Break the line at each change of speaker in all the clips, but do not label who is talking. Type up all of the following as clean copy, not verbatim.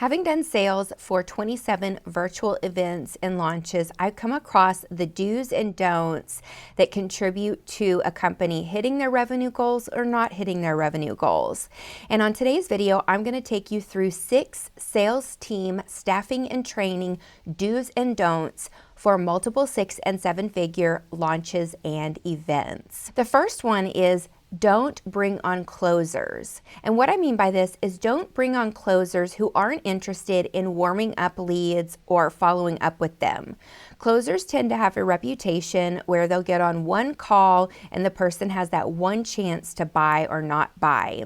Having done sales for 27 virtual events and launches, I've come across the do's and don'ts that contribute to a company hitting their revenue goals or not hitting their revenue goals. And on today's video, I'm going to take you through 6 sales team staffing and training do's and don'ts for multiple 6- and 7-figure launches and events. The first one is don't bring on closers. And what I mean by this is don't bring on closers who aren't interested in warming up leads or following up with them. Closers tend to have a reputation where they'll get on one call and the person has that one chance to buy or not buy.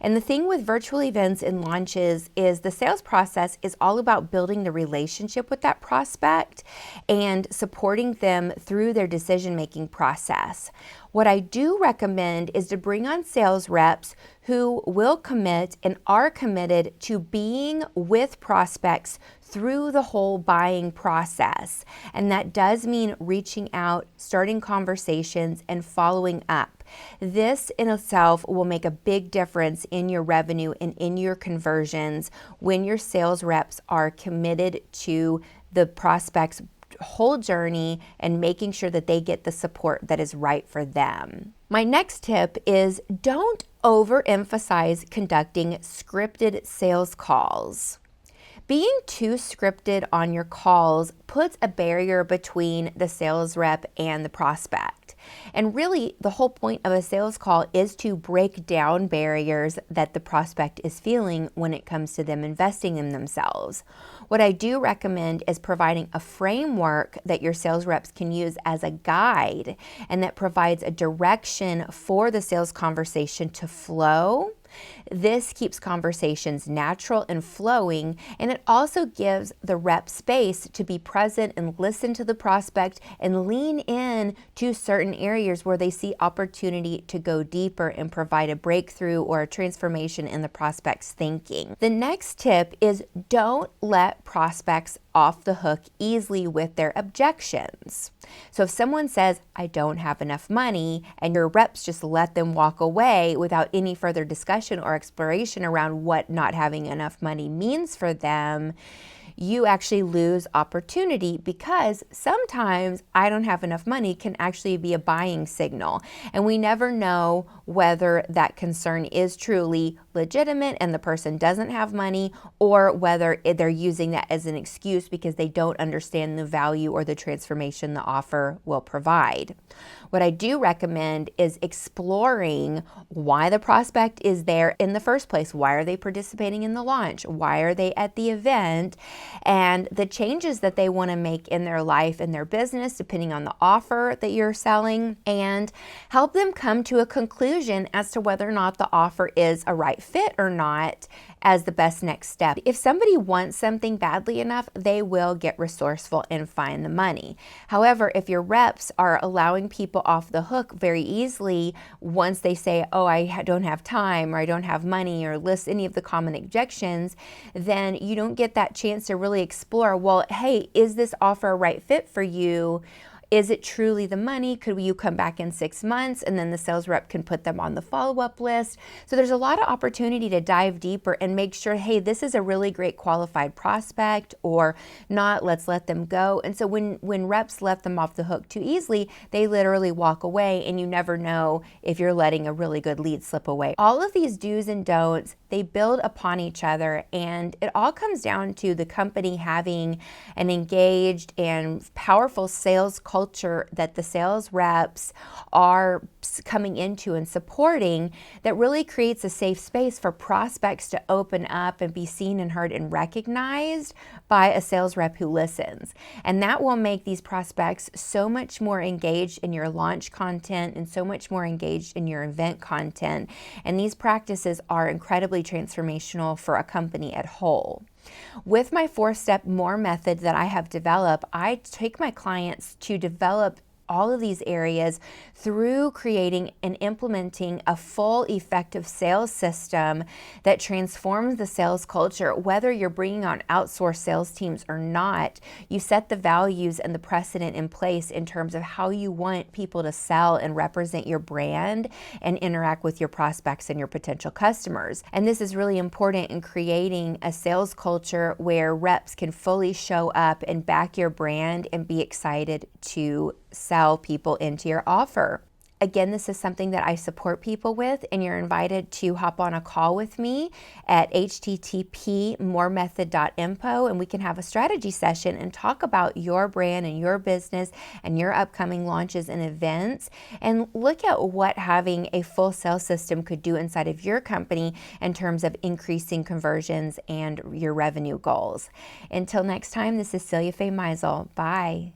And the thing with virtual events and launches is the sales process is all about building the relationship with that prospect and supporting them through their decision-making process. What I do recommend is to bring on sales reps who will commit and are committed to being with prospects through the whole buying process. And that does mean reaching out, starting conversations, and following up. This in itself will make a big difference in your revenue and in your conversions when your sales reps are committed to the prospect's whole journey and making sure that they get the support that is right for them. My next tip is don't overemphasize conducting scripted sales calls. Being too scripted on your calls puts a barrier between the sales rep and the prospect. And really, the whole point of a sales call is to break down barriers that the prospect is feeling when it comes to them investing in themselves. What I do recommend is providing a framework that your sales reps can use as a guide and that provides a direction for the sales conversation to flow. This keeps conversations natural and flowing, and it also gives the rep space to be present and listen to the prospect and lean in to certain areas where they see opportunity to go deeper and provide a breakthrough or a transformation in the prospect's thinking. The next tip is don't let prospects off the hook easily with their objections. So if someone says, I don't have enough money, and your reps just let them walk away without any further discussion or exploration around what not having enough money means for them, you actually lose opportunity because sometimes I don't have enough money can actually be a buying signal. And we never know whether that concern is truly legitimate and the person doesn't have money or whether they're using that as an excuse because they don't understand the value or the transformation the offer will provide. What I do recommend is exploring why the prospect is there in the first place. Why are they participating in the launch? Why are they at the event? And the changes that they want to make in their life and their business, depending on the offer that you're selling, and help them come to a conclusion as to whether or not the offer is a right fit or not as the best next step. If somebody wants something badly enough, they will get resourceful and find the money. However, if your reps are allowing people off the hook very easily once they say, oh, I don't have time or I don't have money or list any of the common objections, then you don't get that chance to really explore, well, hey, is this offer a right fit for you? Is it truly the money? Could you come back in 6 months and then the sales rep can put them on the follow-up list? So there's a lot of opportunity to dive deeper and make sure, hey, this is a really great qualified prospect or not, let's let them go. And so when reps let them off the hook too easily, they literally walk away and you never know if you're letting a really good lead slip away. All of these do's and don'ts, they build upon each other, and it all comes down to the company having an engaged and powerful sales culture that the sales reps are coming into and supporting that really creates a safe space for prospects to open up and be seen and heard and recognized by a sales rep who listens. And that will make these prospects so much more engaged in your launch content and so much more engaged in your event content. And these practices are incredibly transformational for a company at whole. With my 4-step MORE method that I have developed, I take my clients to develop all of these areas through creating and implementing a full effective sales system that transforms the sales culture. Whether you're bringing on outsourced sales teams or not, you set the values and the precedent in place in terms of how you want people to sell and represent your brand and interact with your prospects and your potential customers. And this is really important in creating a sales culture where reps can fully show up and back your brand and be excited to sell people into your offer. Again, this is something that I support people with, and you're invited to hop on a call with me at http://moremethod.info, and we can have a strategy session and talk about your brand and your business and your upcoming launches and events, and look at what having a full sales system could do inside of your company in terms of increasing conversions and your revenue goals. Until next time, this is Celia Faye Meisel. Bye.